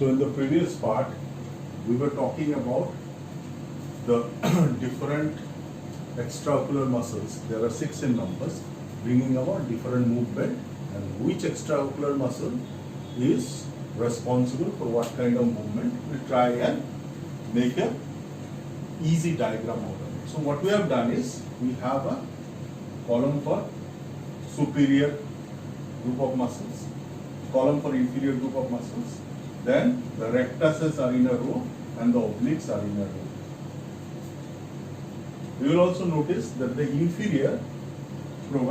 So in the previous part, we were talking about the different extraocular muscles. There are 6 in numbers, bringing about different movement, and which extraocular muscle is responsible for what kind of movement. We try and make a easy diagram out of it. So what we have done is, we have a column for superior group of muscles, column for inferior group of muscles, then the rectuses are in a row and the obliques are in a row. You will also notice that the inferior will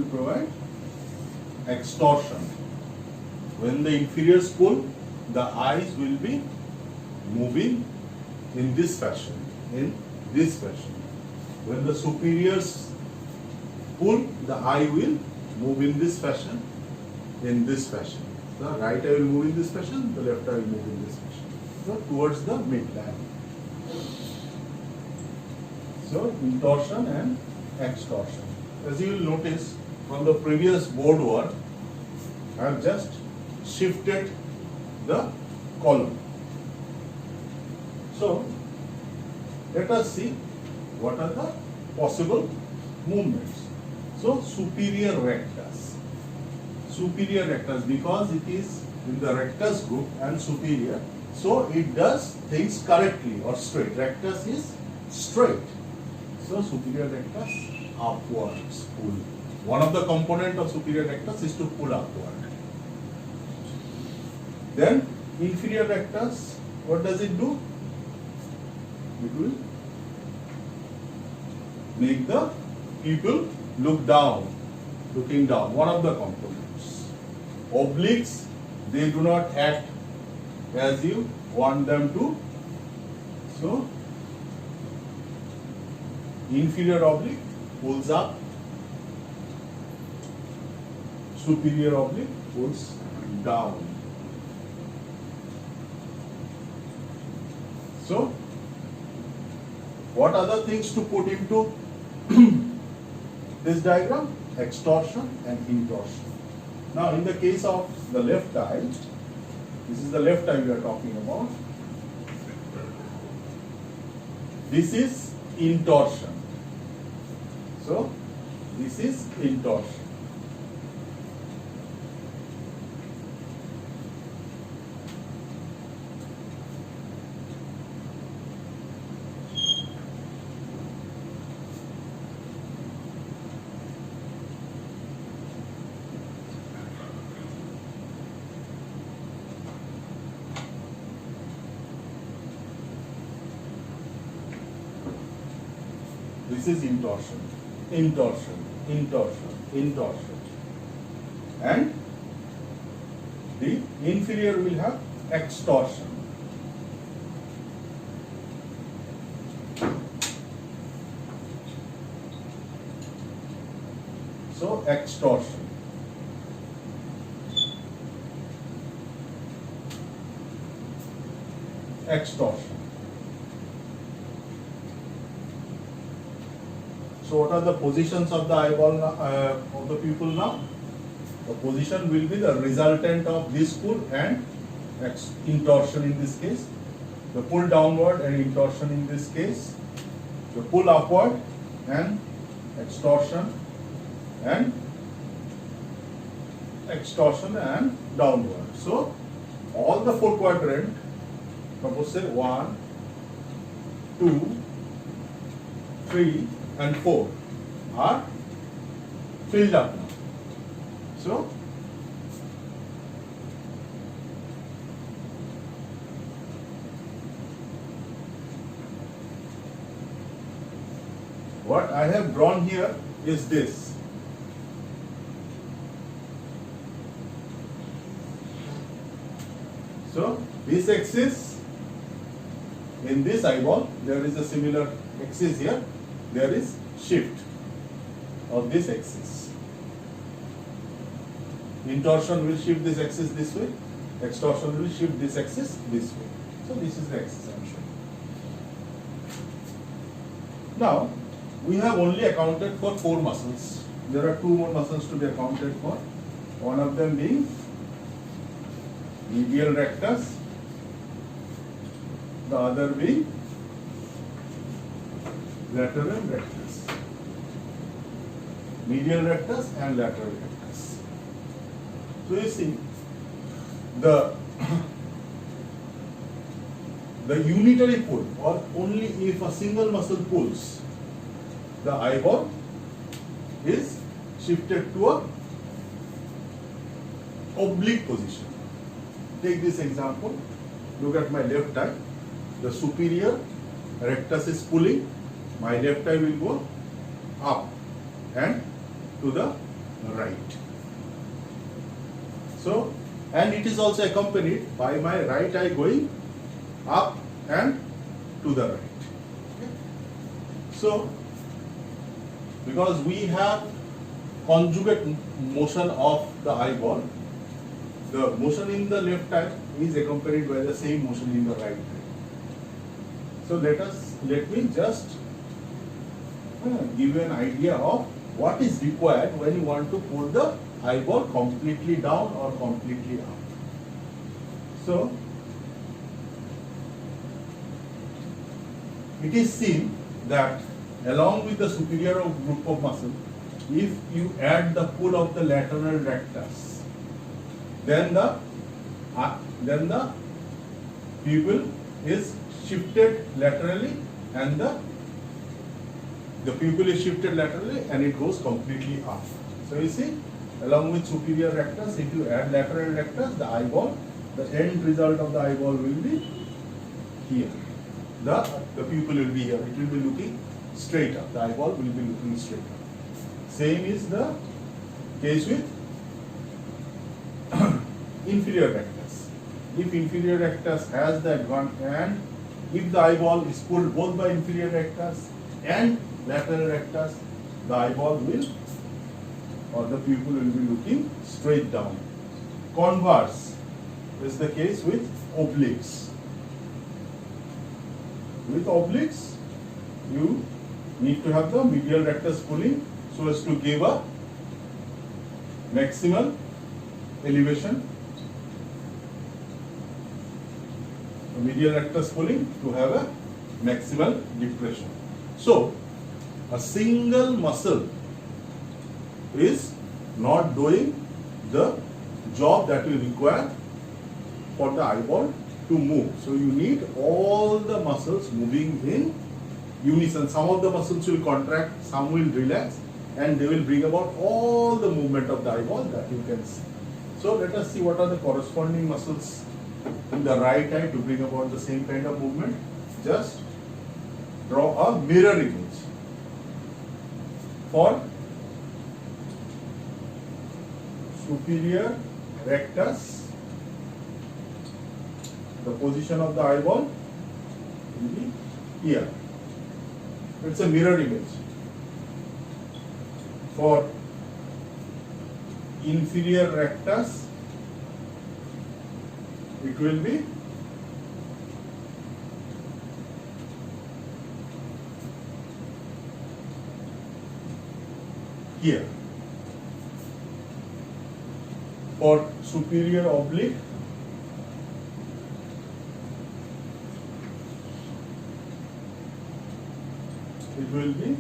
provide extorsion. When the inferiors pull, the eyes will be moving in this fashion, When the superiors pull, the eye will move in this fashion, The right eye will move in this fashion, the left eye will move in this fashion. So towards the midline. So intorsion and extorsion. As you will notice from the previous board work, I have just shifted the column. So let us see what are the possible movements. So superior rectus, because it is in the rectus group and superior, so it does things correctly or straight. Rectus is straight. So superior rectus upwards, pull. One of the component of superior rectus is to pull upward. Then inferior rectus, what does it do? It will make the people looking down, one of the components. Obliques, they do not act as you want them to. So inferior oblique pulls up, superior oblique pulls down. So what other things to put into this diagram? Extorsion and intorsion. Now in the case of the left eye, this is the left eye we are talking about. This is intorsion. So this is intorsion. This is intorsion. And the inferior will have extorsion. So extorsion. So what are the positions of the eyeball of the pupil now? The position will be the resultant of this pull and intorsion in this case. The pull downward and intorsion in this case. The pull upward and extorsion and downward. So all the 4 quadrant, suppose say 1, 2, 3 and 4 are filled up now. So what I have drawn here is this. So this axis in this eyeball, there is a similar axis here. There is shift of this axis. Intorsion will shift this axis this way. Extorsion will shift this axis this way. So this is the axis I am showing. Now we have only accounted for 4 muscles. There are 2 more muscles to be accounted for. One of them being medial rectus, the other being lateral rectus. Medial rectus and lateral rectus. So you see, the unitary pull, or only if a single muscle pulls, the eyeball is shifted to a oblique position. Take this example. Look at my left eye. The superior rectus is pulling. My left eye will go up and to the right. So, and it is also accompanied by my right eye going up and to the right. Okay. So, because we have conjugate motion of the eyeball, the motion in the left eye is accompanied by the same motion in the right eye. So let me just give you an idea of what is required when you want to pull the eyeball completely down or completely up. So it is seen that along with the superior group of muscle, if you add the pull of the lateral rectus, then the pupil is shifted laterally, and the pupil is shifted laterally and it goes completely up. So you see, along with superior rectus, if you add lateral rectus, the eyeball, the end result of the eyeball will be here. The pupil will be here. It will be looking straight up. The eyeball will be looking straight up. Same is the case with inferior rectus. If inferior rectus has the advantage, and if the eyeball is pulled both by inferior rectus and lateral rectus, the eyeball will, or the pupil will be looking straight down. Converse is the case with obliques. With obliques, you need to have the medial rectus pulling so as to give a maximal elevation. The medial rectus pulling to have a maximal depression. So, a single muscle is not doing the job that you require for the eyeball to move. So you need all the muscles moving in unison. Some of the muscles will contract, some will relax, and they will bring about all the movement of the eyeball that you can see. So let us see what are the corresponding muscles in the right eye to bring about the same kind of movement. Just draw a mirror image for superior rectus. The position of the eyeball will be here. It's a mirror image. For inferior rectus, it will be here. For superior oblique, it will be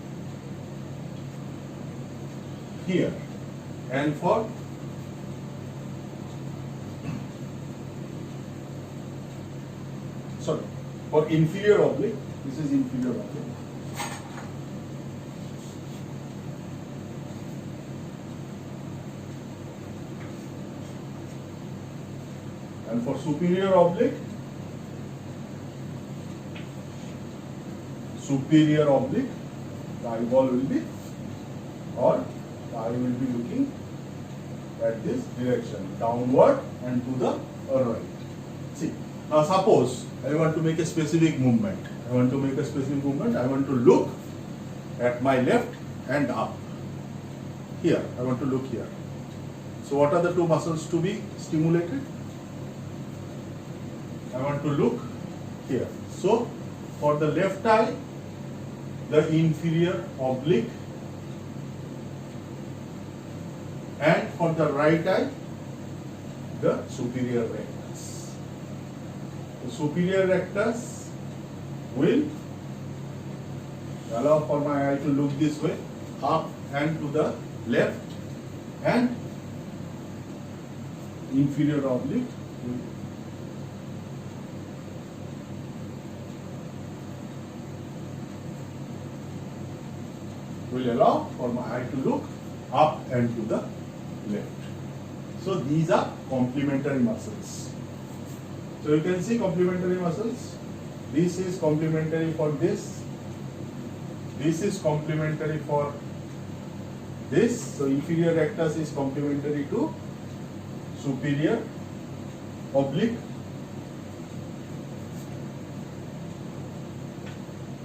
here. And for inferior oblique, this is inferior oblique. And for superior oblique, the eyeball will be, or the eye will be looking at this direction, downward and to the right. See, now suppose I want to make a specific movement. I want to look at my left and up. Here, I want to look here. So what are the two muscles to be stimulated? I want to look here. So for the left eye, the inferior oblique, and for the right eye, the superior rectus. The superior rectus will allow for my eye to look this way, up and to the left, and inferior oblique will allow for my eye to look up and to the left. So these are complementary muscles. So you can see complementary muscles. This is complementary for this. This is complementary for this. So inferior rectus is complementary to superior oblique.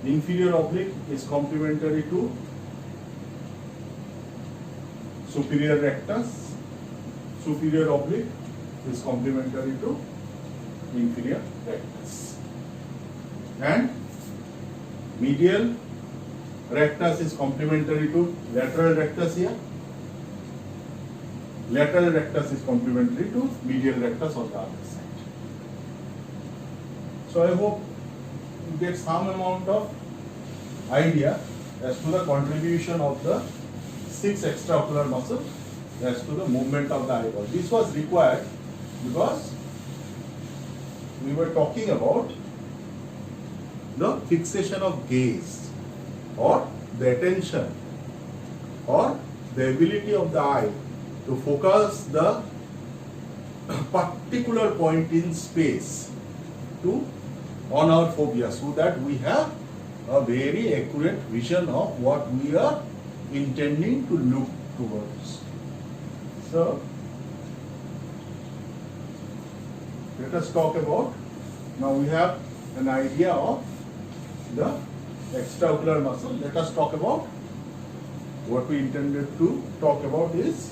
Inferior oblique is complementary to superior rectus. Superior oblique is complementary to inferior rectus. And medial rectus is complementary to lateral rectus here. Lateral rectus is complementary to medial rectus on the other side. So I hope you get some amount of idea as to the contribution of the 6 extraocular muscles as to the movement of the eyeball. This was required because we were talking about the fixation of gaze or the attention or the ability of the eye to focus the particular point in space on our fovea, so that we have a very accurate vision of what we are intending to look towards. So let us talk about, now we have an idea of the extraocular muscle. Let us talk about what we intended to talk about is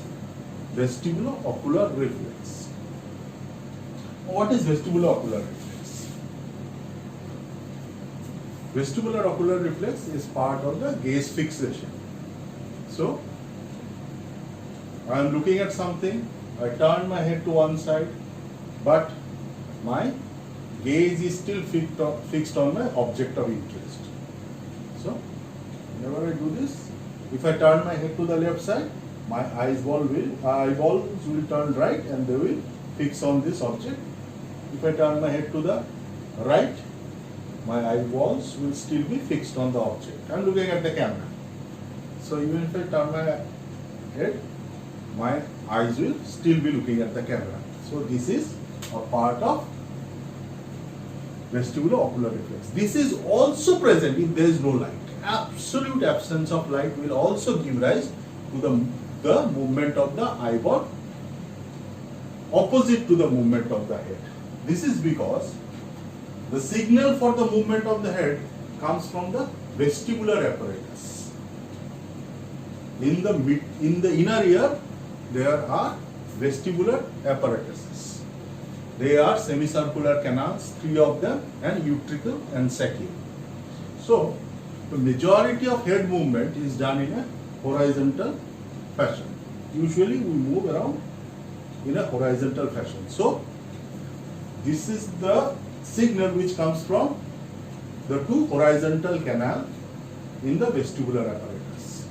vestibulo-ocular reflex. What is vestibulo-ocular reflex? Vestibular-ocular reflex is part of the gaze fixation. So I am looking at something, I turn my head to one side, but my gaze is still fixed on my object of interest. So whenever I do this, if I turn my head to the left side, my eyeballs will turn right and they will fix on this object. If I turn my head to the right, my eyeballs will still be fixed on the object. I am looking at the camera. So even if I turn my head, my eyes will still be looking at the camera. So this is a part of vestibulo-ocular reflex. This is also present if there is no light. Absolute absence of light will also give rise to the movement of the eyeball opposite to the movement of the head. This is because the signal for the movement of the head comes from the vestibular apparatus. In the inner ear, there are vestibular apparatuses. They are semicircular canals, 3 of them, and utricle and saccule. So the majority of head movement is done in a horizontal fashion. Usually we move around in a horizontal fashion. So this is the signal which comes from the 2 horizontal canals in the vestibular apparatus,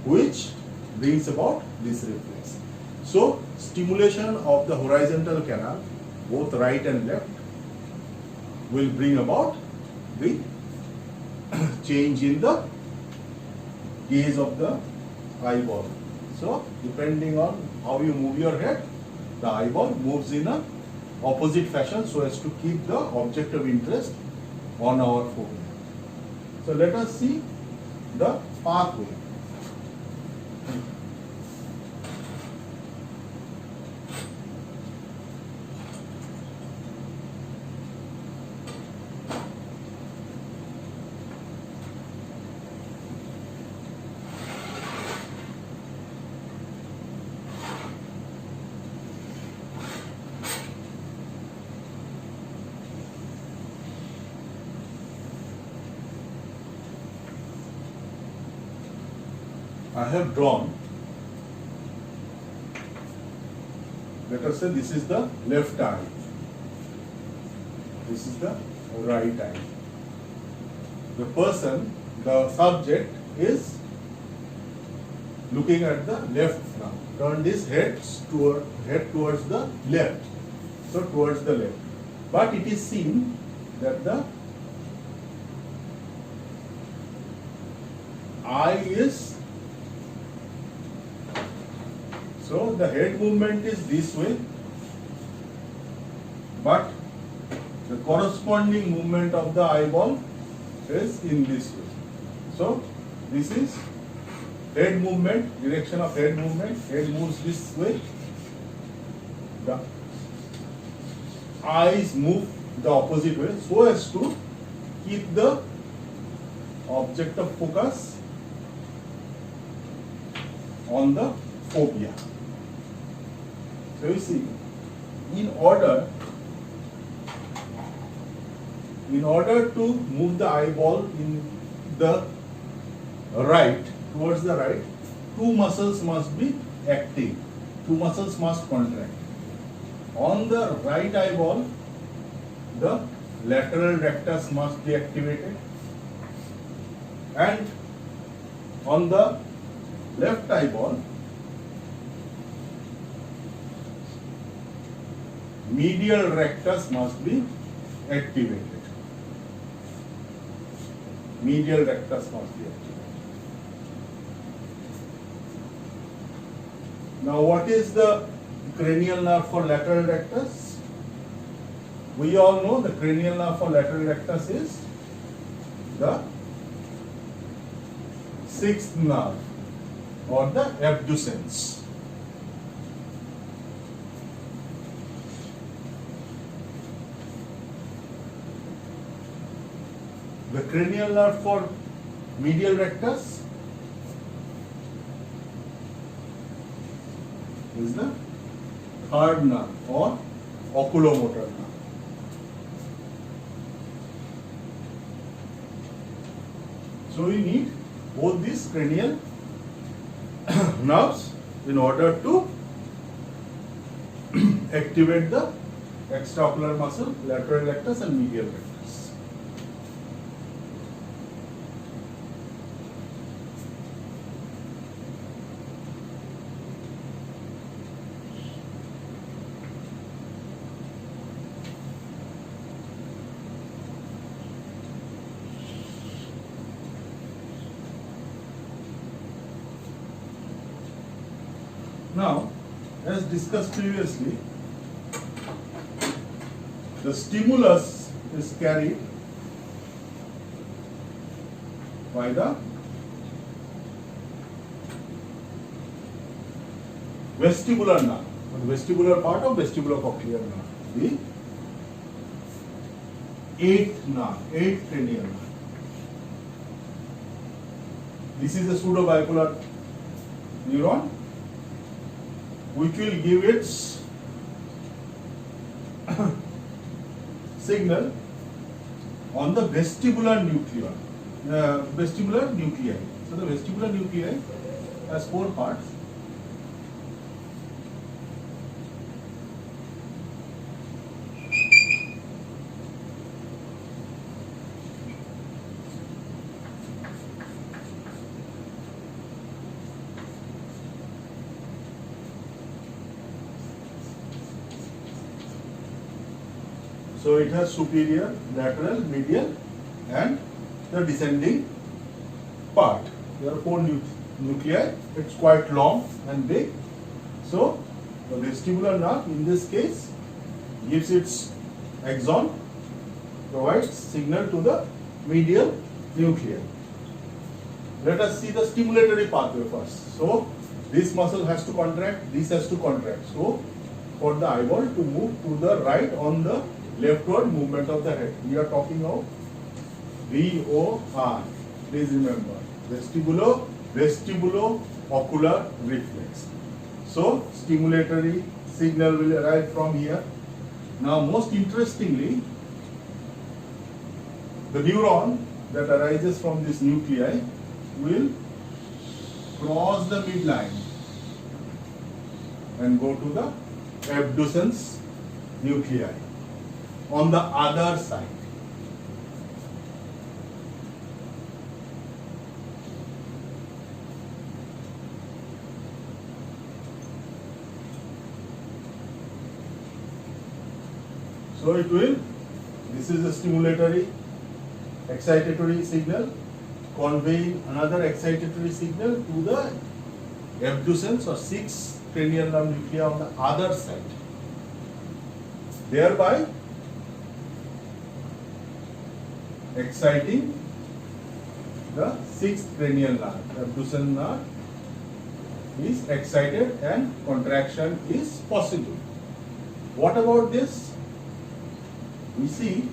which brings about this reflex. So stimulation of the horizontal canal, both right and left, will bring about the change in the gaze of the eyeball. So depending on how you move your head, the eyeball moves in a opposite fashion so as to keep the object of interest on our fovea. So let us see the pathway. I have drawn, let let us say this is the left eye, this is the right eye. The person, the subject is looking at the left now. Turned his head towards the left. So towards the left. But it is seen that the eye is, so the head movement is this way, but the corresponding movement of the eyeball is in this way. So this is head movement, direction of head movement. Head moves this way. The eyes move the opposite way so as to keep the object of focus on the fovea. So you see, in order to move the eyeball in the right, towards the right, two muscles must be active. Two muscles must contract. On the right eyeball, the lateral rectus must be activated, and on the left eyeball, medial rectus must be activated. Medial rectus must be activated. Now, what is the cranial nerve for lateral rectus? We all know the cranial nerve for lateral rectus is the sixth nerve or the abducens. The cranial nerve for medial rectus is the third nerve or oculomotor nerve. So we need both these cranial nerves in order to activate the extraocular muscle, lateral rectus and medial rectus. Now, as discussed previously, the stimulus is carried by the vestibular nerve, the vestibular part of vestibulocochlear nerve, the eighth cranial nerve. This is a pseudobipolar neuron which will give its signal on the vestibular nuclei. So the vestibular nuclei has four parts. So it has superior, lateral, medial and the descending part. There are four nuclei. It's quite long and big. So the vestibular nerve in this case gives its axon, provides signal to the medial nuclei. Let us see the stimulatory pathway first. So this muscle has to contract, this has to contract. So for the eyeball to move to the right on the leftward movement of the head, we are talking of VOR. Please remember, vestibulo-ocular reflex. So stimulatory signal will arrive from here. Now, most interestingly, the neuron that arises from this nuclei will cross the midline and go to the abducens nuclei on the other side. So it will, this is a stimulatory excitatory signal conveying another excitatory signal to the abducens or 6 cranial nerve nuclei on the other side, thereby exciting the 6th cranial nerve. Abducens nerve is excited and contraction is possible. What about this? We see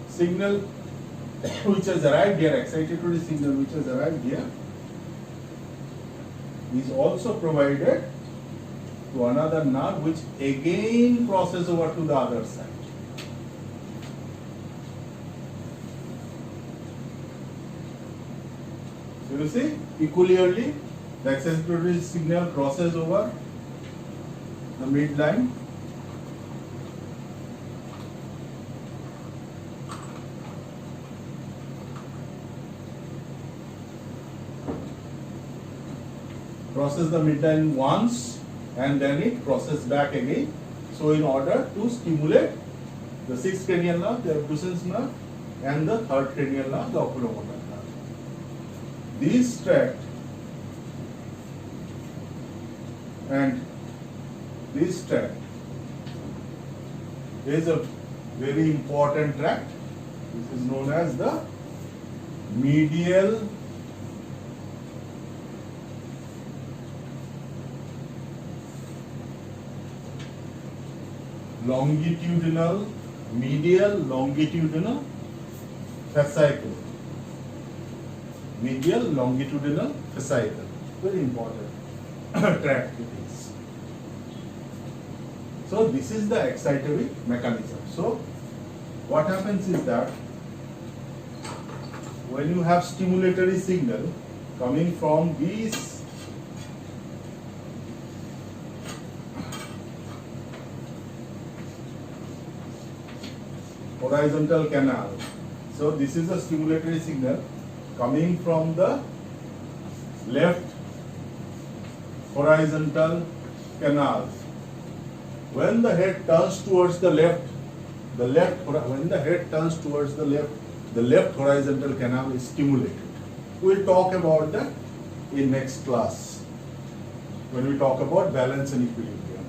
signal which has arrived here, excitatory signal which has arrived here, is also provided to another nerve which again crosses over to the other side. So you see, peculiarly, the excitatory signal crosses over the midline. Crosses the midline once and then it crosses back again. So in order to stimulate the 6th cranial nerve, the abducens nerve, and the 3rd cranial nerve, the oculomotor nerve. This tract and this tract is a very important tract. This is known as the medial longitudinal, medial longitudinal fascicle. Medial longitudinal fascicle. Very important tract it is. So this is the excitatory mechanism. So what happens is that when you have stimulatory signal coming from these horizontal canal. So this is a stimulatory signal coming from the left horizontal canal. When the head turns towards the left, when the head turns towards the left horizontal canal is stimulated. We'll talk about that in next class when we talk about balance and equilibrium.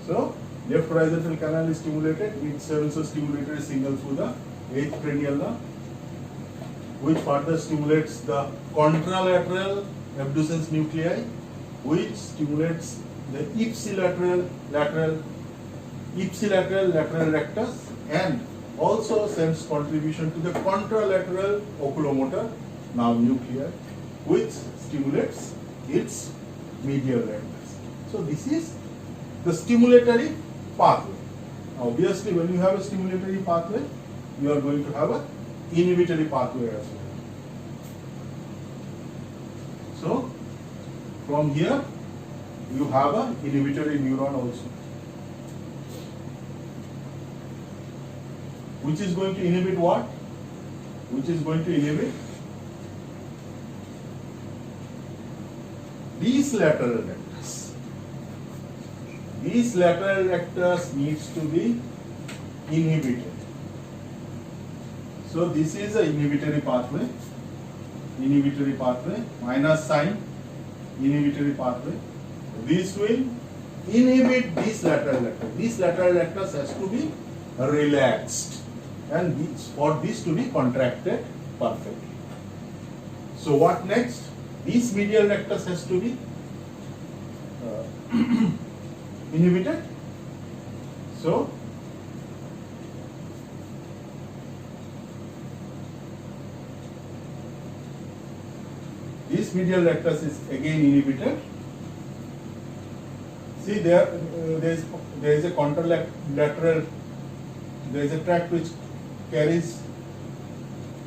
So left horizontal canal is stimulated, it sends a stimulatory signal through the 8th cranial nerve, which further stimulates the contralateral abducens nuclei, which stimulates the ipsilateral lateral rectus, and also sends contribution to the contralateral oculomotor nerve nuclei, which stimulates its medial rectus. So this is the stimulatory pathway. Obviously, when you have a stimulatory pathway, you are going to have a inhibitory pathway as well. So from here you have a inhibitory neuron also, which is going to inhibit what? Which is going to inhibit these lateral rectus. These lateral rectus needs to be inhibited. So this is a inhibitory pathway, minus sign, inhibitory pathway. This will inhibit this lateral rectus. This lateral rectus has to be relaxed and for this to be contracted perfectly. So what next? This medial rectus has to be inhibited. So this medial rectus is again inhibited. See there is a contralateral, there is a tract which carries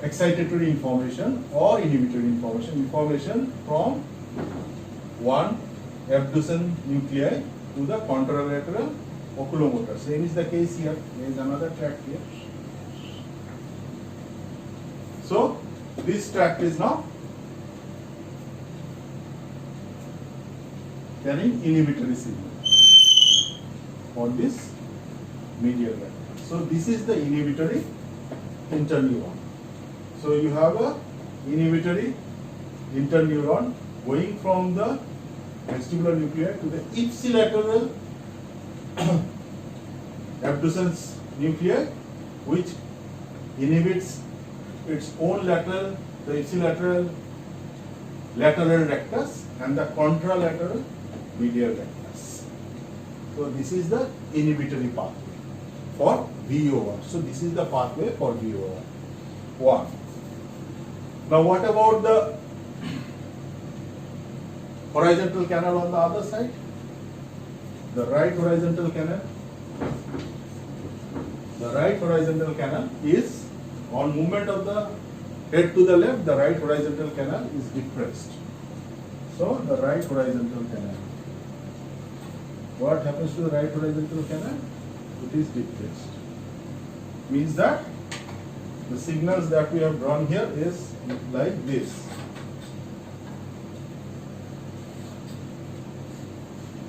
excitatory information or inhibitory information from one abducens nuclei to the contralateral oculomotor. Same is the case here. There is another tract here. So this tract is now carrying inhibitory signal on this medial rectus. So this is the inhibitory interneuron. So you have a inhibitory interneuron going from the vestibular nuclei to the ipsilateral abducens nuclei, which inhibits its own lateral, the ipsilateral lateral rectus and the contralateral medial rectus. So this is the inhibitory pathway for VOR. So this is the pathway for VOR. One. Now what about the horizontal canal on the other side? The right horizontal canal. The right horizontal canal is, on movement of the head to the left, the right horizontal canal is depressed. So the right horizontal canal. What happens to the right horizontal canal? It is depressed. Means that the signals that we have drawn here is like this.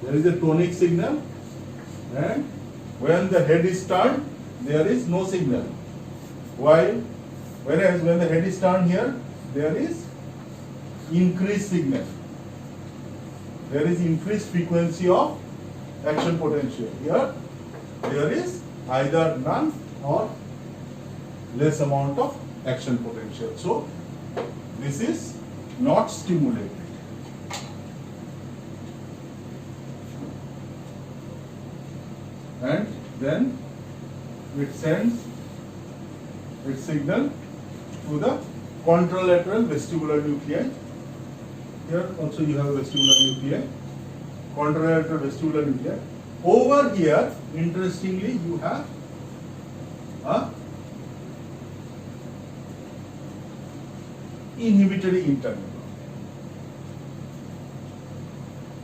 There is a tonic signal, and when the head is turned, there is no signal. Whereas when the head is turned here, there is increased signal. There is increased frequency of action potential. Here, there is either none or less amount of action potential. So, this is not stimulated. And then it sends its signal to the contralateral vestibular nuclei. Here also you have vestibular nuclei, contralateral vestibular nuclei. Over here, interestingly, you have a inhibitory interneuron.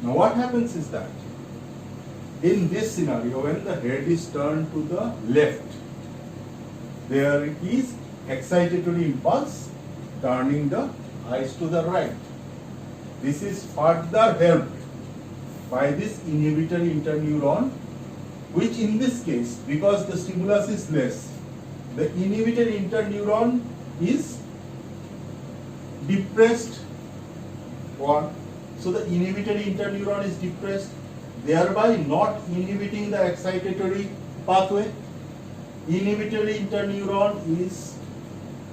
Now what happens is that in this scenario, when the head is turned to the left, there is excitatory impulse turning the eyes to the right. This is further helped by this inhibitory interneuron, which in this case, because the stimulus is less, the inhibitory interneuron is depressed. One. So the inhibitory interneuron is depressed, thereby not inhibiting the excitatory pathway. Inhibitory interneuron is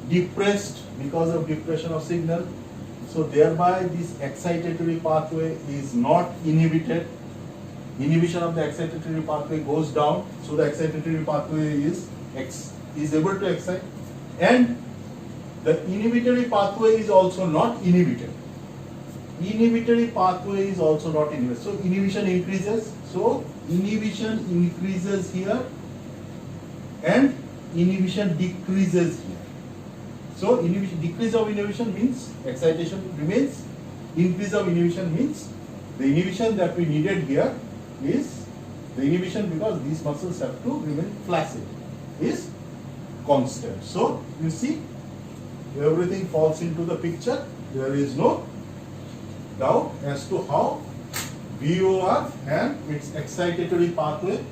depressed because of depression of signal. So thereby this excitatory pathway is not inhibited. Inhibition of the excitatory pathway goes down, so the excitatory pathway is able to excite, and the inhibitory pathway is also not inhibited. Inhibitory pathway is also not inhibited. So inhibition increases. So inhibition increases here and inhibition decreases here. So decrease of inhibition means excitation remains. Increase of inhibition means the inhibition that we needed here is the inhibition, because these muscles have to remain flaccid, is constant. So you see, everything falls into the picture. There is no doubt as to how VOR and its excitatory pathway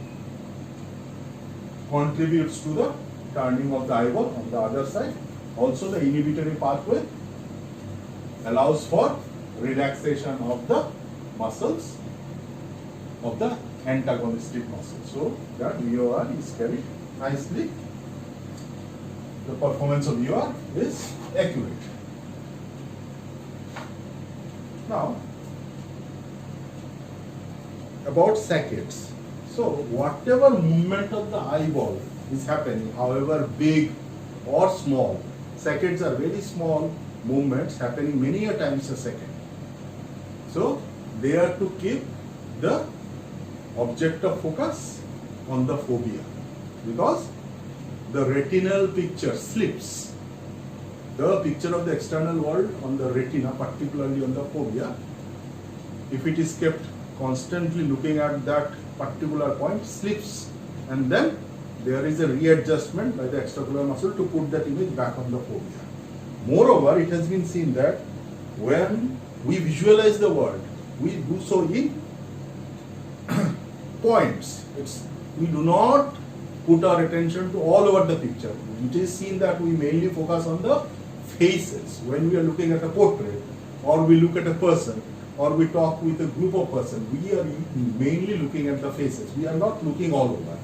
contributes to the turning of the eyeball on the other side. Also, the inhibitory pathway allows for relaxation of the muscles, of the antagonistic muscles. So that VOR is carried nicely. The performance of VOR is accurate. Now, about saccades. So, whatever movement of the eyeball is happening, however big or small, saccades are very small movements happening many a times a second. So, they are to keep the object of focus on the fovea, because the retinal picture slips. The picture of the external world on the retina, particularly on the fovea, if it is kept constantly looking at that particular point slips, and then there is a readjustment by the extraocular muscle to put that image back on the fovea. Moreover, it has been seen that when we visualize the world, we do so in points. We do not put our attention to all over the picture. It is seen that we mainly focus on the faces when we are looking at a portrait, or we look at a person, or we talk with a group of persons. We are mainly looking at the faces. We are not looking all over.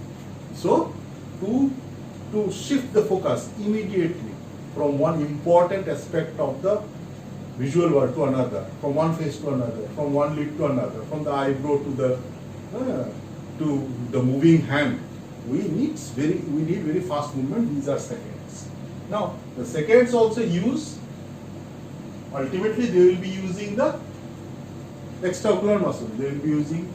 So, to shift the focus immediately from one important aspect of the visual world to another, from one face to another, from one lid to another, from the eyebrow to the moving hand, we need very fast movement. These are seconds. Now the seconds also use, ultimately they will be using the extraocular muscle. They will be using,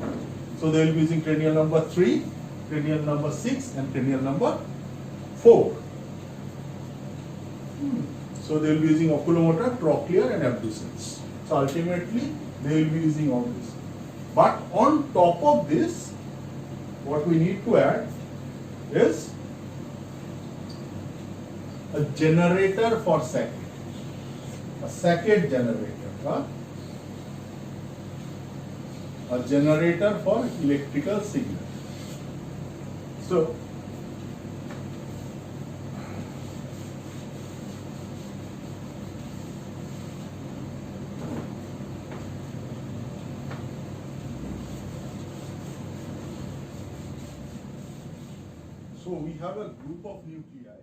so they will be using cranial number 3, cranial number 6 and cranial number 4. So they will be using oculomotor, trochlear and abducens. So ultimately they will be using all this. But on top of this, what we need to add is a generator for saccade, a saccade generator, a generator for electrical signal. So we have a group of nuclei